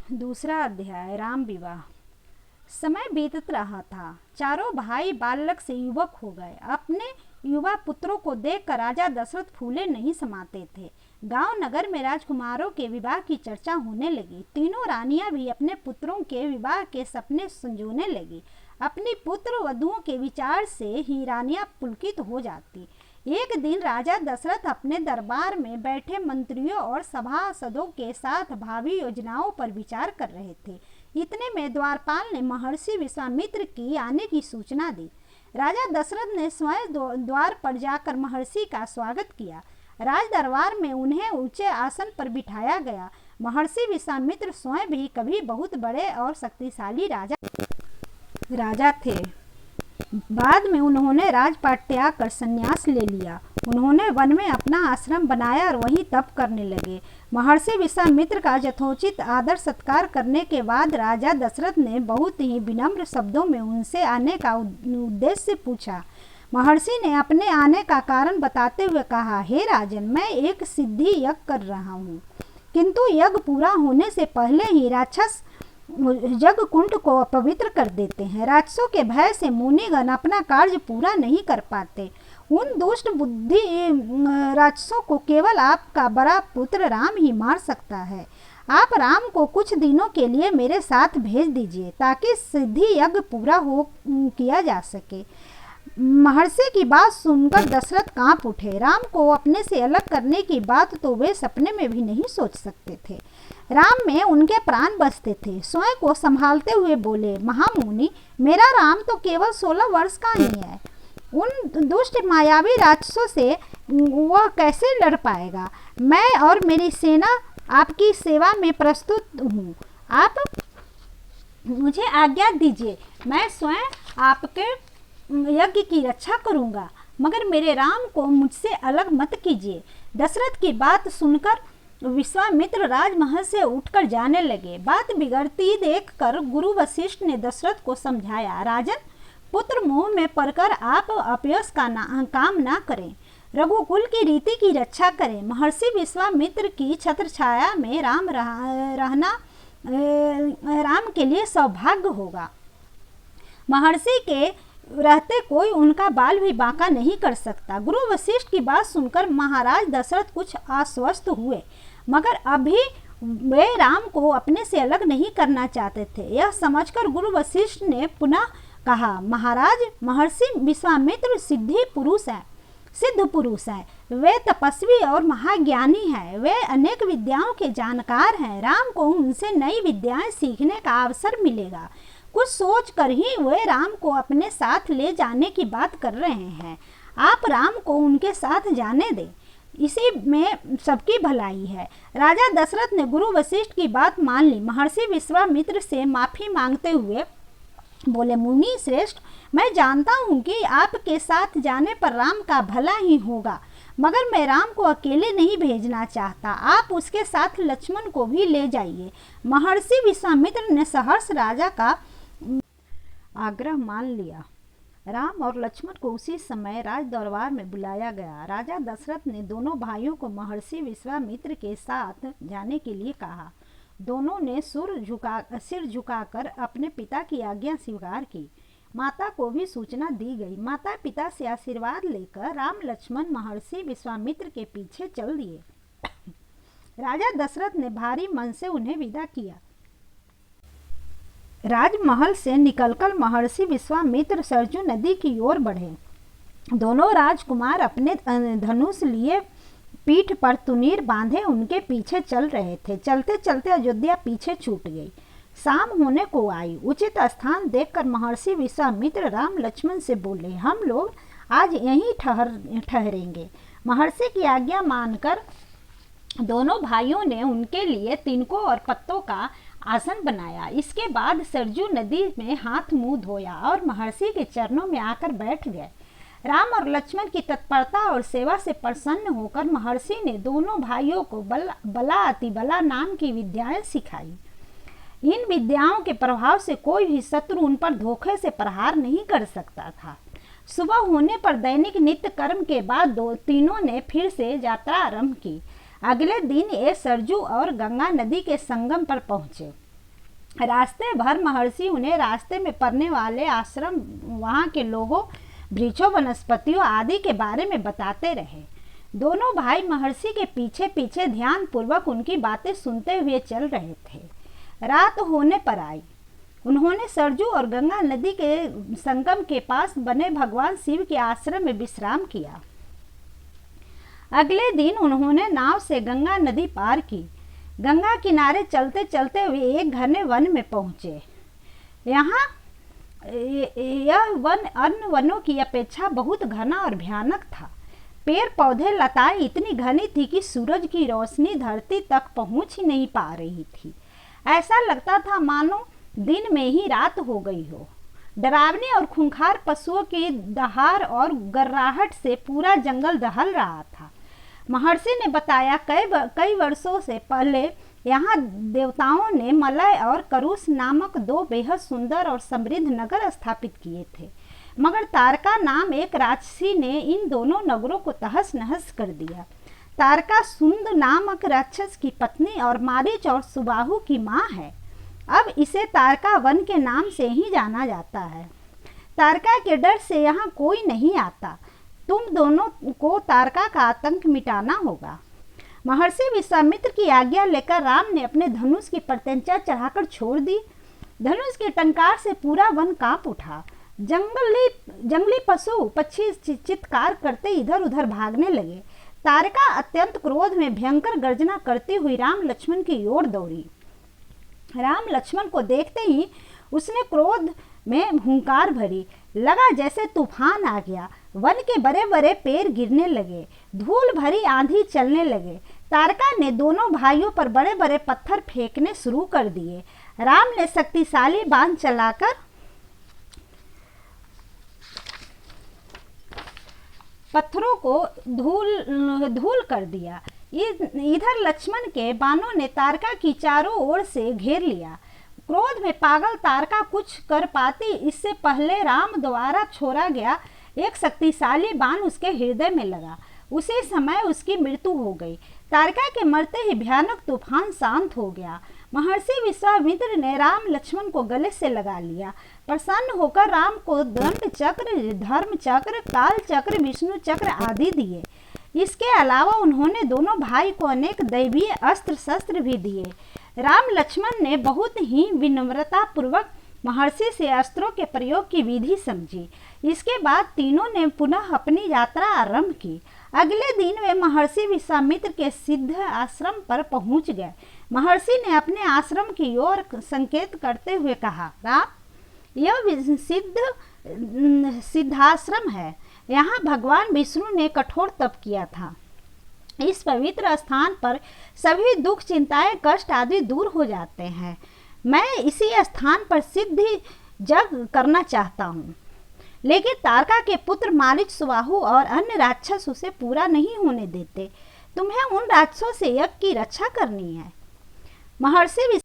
दूसरा अध्याय राम विवाह। समय बीतत रहा था। चारों भाई बालक से युवक हो गए। अपने युवा पुत्रों को देखकर राजा दशरथ फूले नहीं समाते थे। गांव नगर में राजकुमारों के विवाह की चर्चा होने लगी। तीनों रानियां भी अपने पुत्रों के विवाह के सपने संजोने लगी। अपनी पुत्र वधुओं के विचार से ही रानियां पुलकित हो जाती। एक दिन राजा दशरथ अपने दरबार में बैठे मंत्रियों और सभासदों के साथ भावी योजनाओं पर विचार कर रहे थे। इतने में द्वारपाल ने महर्षि विश्वामित्र की आने की सूचना दी। राजा दशरथ ने स्वयं द्वार पर जाकर महर्षि का स्वागत किया। राज दरबार में उन्हें ऊंचे आसन पर बिठाया गया। महर्षि विश्वामित्र स्वयं भी कभी बहुत बड़े और शक्तिशाली राजा थे। बाद में उन्होंने राजपाट त्याग कर संन्यास ले लिया। उन्होंने वन में अपना आश्रम बनाया और वहीं तप करने लगे। महर्षि विश्वामित्र का यथोचित आदर सत्कार करने के बाद राजा दशरथ ने बहुत ही विनम्र शब्दों में उनसे आने का उद्देश्य पूछा। महर्षि ने अपने आने का कारण बताते हुए कहा, हे राजन, मैं एक सिद्धि यज्ञ कर रहा हूँ, किंतु यज्ञ पूरा होने से पहले ही राक्षस यज्ञ कुंड को अपवित्र कर देते हैं। राक्षसों के भय से मुनिगण अपना कार्य पूरा नहीं कर पाते। उन दुष्ट बुद्धि राक्षसों को केवल आपका बड़ा पुत्र राम ही मार सकता है। आप राम को कुछ दिनों के लिए मेरे साथ भेज दीजिए ताकि सिद्धि यज्ञ पूरा किया जा सके। महर्षि की बात सुनकर दशरथ कांप उठे। राम को अपने से अलग करने की बात तो वे सपने में भी नहीं सोच सकते थे। राम में उनके प्राण बसते थे। स्वयं को संभालते हुए बोले, महामुनि, मेरा राम तो केवल 16 वर्ष का ही है। उन दुष्ट मायावी राक्षसों से वह कैसे लड़ पाएगा? मैं और मेरी सेना आपकी सेवा में प्रस्तुत हूँ। आप मुझे आज्ञा दीजिए, मैं स्वयं आपके यज्ञ की रक्षा करूँगा, मगर मेरे राम को मुझसे अलग मत कीजिए। दशरथ की बात सुनकर विश्वामित्र राजमहल से उठकर जाने लगे। बात बिगड़ती देखकर गुरु वशिष्ठ ने दशरथ को समझाया, राजन, पुत्र मोह में पड़कर आप अपयश का काम ना करें, रघुकुल की रीति की रक्षा करें। महर्षि विश्वामित्र की छत्र छाया में रहना राम के लिए सौभाग्य होगा। महर्षि के रहते कोई उनका बाल भी बांका नहीं कर सकता। गुरु वशिष्ठ की बात सुनकर महाराज दशरथ कुछ आश्वस्त हुए, मगर अभी वे राम को अपने से अलग नहीं करना चाहते थे। यह समझकर गुरु वशिष्ठ ने पुनः कहा, महाराज, महर्षि विश्वामित्र सिद्ध पुरुष है। वे तपस्वी और महाज्ञानी हैं। वे अनेक विद्याओं के जानकार हैं। राम को उनसे नई विद्याएं सीखने का अवसर मिलेगा। कुछ सोच कर ही वे राम को अपने साथ ले जाने की बात कर रहे हैं। आप राम को उनके साथ जाने दें, इसी में सबकी भलाई है। राजा दशरथ ने गुरु वशिष्ठ की बात मान ली। महर्षि विश्वामित्र से माफी मांगते हुए बोले, मुनि श्रेष्ठ, मैं जानता हूँ कि आपके साथ जाने पर राम का भला ही होगा, मगर मैं राम को अकेले नहीं भेजना चाहता। आप उसके साथ लक्ष्मण को भी ले जाइए। महर्षि विश्वामित्र ने सहर्ष राजा का आग्रह मान लिया। राम और लक्ष्मण को उसी समय राज दरबार में बुलाया गया। राजा दशरथ ने दोनों भाइयों को महर्षि विश्वामित्र के साथ जाने के लिए कहा। दोनों ने सिर झुकाकर अपने पिता की आज्ञा स्वीकार की। माता को भी सूचना दी गई। माता पिता से आशीर्वाद लेकर राम लक्ष्मण महर्षि विश्वामित्र के पीछे चल दिए। राजा दशरथ ने भारी मन से उन्हें विदा किया। राजमहल से निकलकर महर्षि विश्वामित्र सरजू नदी की ओर बढ़े। दोनों राजकुमार अपने धनुष लिए पीठ पर तुनीर बांधे उनके पीछे चल रहे थे। चलते चलते अयोध्या पीछे छूट गई। शाम होने को आई। उचित स्थान देखकर महर्षि विश्वामित्र राम लक्ष्मण से बोले, हम लोग आज यहीं ठहरेंगे। महर्षि की आज्ञा मानकर दोनों भाइयों ने उनके लिए तिनकों और पत्तों का आसन बनाया। इसके बाद सरजू नदी में हाथ मुंह धोया और महर्षि के चरणों में आकर बैठ गए। राम और लक्ष्मण की तत्परता और सेवा से प्रसन्न होकर महर्षि ने दोनों भाइयों को बला अतिबला नाम की विद्याएं सिखाई। इन विद्याओं के प्रभाव से कोई भी शत्रु उन पर धोखे से प्रहार नहीं कर सकता था। सुबह होने पर दैनिक नित्य कर्म के बाद तीनों ने फिर से यात्रा आरंभ की। अगले दिन ये सरजू और गंगा नदी के संगम पर पहुंचे। रास्ते भर महर्षि उन्हें रास्ते में पड़ने वाले आश्रम, वहाँ के लोगों, वृक्षों, वनस्पतियों आदि के बारे में बताते रहे। दोनों भाई महर्षि के पीछे पीछे ध्यान पूर्वक उनकी बातें सुनते हुए चल रहे थे। रात होने पर आई। उन्होंने सरजू और गंगा नदी के संगम के पास बने भगवान शिव के आश्रम में विश्राम किया। अगले दिन उन्होंने नाव से गंगा नदी पार की। गंगा किनारे चलते चलते वे एक घने वन में पहुंचे। यह वन अन्य वनों की अपेक्षा बहुत घना और भयानक था। पेड़ पौधे लताएं इतनी घनी थी कि सूरज की रोशनी धरती तक पहुंच ही नहीं पा रही थी। ऐसा लगता था मानो दिन में ही रात हो गई हो। डरावनी और खूंखार पशुओं की दहाड़ और गर्राहट से पूरा जंगल दहल रहा था। महर्षि ने बताया, कई वर्षों से पहले यहाँ देवताओं ने मलय और करुष नामक दो बेहद सुंदर और समृद्ध नगर स्थापित किए थे, मगर तारका नाम एक राक्षसी ने इन दोनों नगरों को तहस नहस कर दिया। तारका सुंद नामक राक्षस की पत्नी और मारीच और सुबाहु की माँ है। अब इसे तारका वन के नाम से ही जाना जाता है। तारका के डर से यहाँ कोई नहीं आता। तुम दोनों को तारका का आतंक मिटाना होगा। महर्षि विश्वामित्र की आज्ञा लेकर राम ने अपने धनुष की प्रत्यंचा चढ़ाकर छोड़ दी। धनुष के टंकार से पूरा वन कांप उठा। जंगली पशु पक्षी चित्कार करते इधर उधर भागने लगे। तारका अत्यंत क्रोध में भयंकर गर्जना करती हुई राम लक्ष्मण की ओर दौड़ी। राम लक्ष्मण को देखते ही उसने क्रोध में हुंकार भरी। लगा जैसे तूफान आ गया। वन के बड़े बड़े पेड़ गिरने लगे। धूल भरी आंधी चलने लगे। तारका ने दोनों भाइयों पर बड़े बड़े पत्थर फेंकने शुरू कर दिए। राम ने शक्तिशाली बाण चलाकर पत्थरों को धूल कर दिया। इधर लक्ष्मण के बाणों ने तारका की चारों ओर से घेर लिया। क्रोध में पागल तारका कुछ कर पाती इससे पहले राम द्वारा छोड़ा गया एक शक्तिशाली बाण उसके हृदय में लगा। उसी समय उसकी मृत्यु हो गई। तारका के मरते ही भयानक तूफान शांत हो गया। महर्षि विश्वामित्र ने राम लक्ष्मण को गले से लगा लिया। प्रसन्न होकर राम को दंड चक्र, धर्म चक्र, काल चक्र, विष्णु चक्र आदि दिए। इसके अलावा उन्होंने दोनों भाई को अनेक दैवीय अस्त्र शस्त्र भी दिए। राम लक्ष्मण ने बहुत ही विनम्रता पूर्वक महर्षि से अस्त्रों के प्रयोग की विधि समझी। इसके बाद तीनों ने पुनः अपनी यात्रा आरंभ की। अगले दिन वे महर्षि विश्वामित्र के सिद्ध आश्रम पर पहुंच गए। महर्षि ने अपने आश्रम की ओर संकेत करते हुए कहा, राम, यह सिद्धाश्रम है। यहाँ भगवान विष्णु ने कठोर तप किया था। इस पवित्र स्थान पर सभी दुख, चिंताएं, कष्ट आदि दूर हो जाते हैं। मैं इसी स्थान पर सिद्धि यज्ञ करना चाहता हूँ, लेकिन तारका के पुत्र मारीच, सुबाहु और अन्य राक्षस उसे पूरा नहीं होने देते। तुम्हें उन राक्षसों से यज्ञ की रक्षा करनी है। महर्षि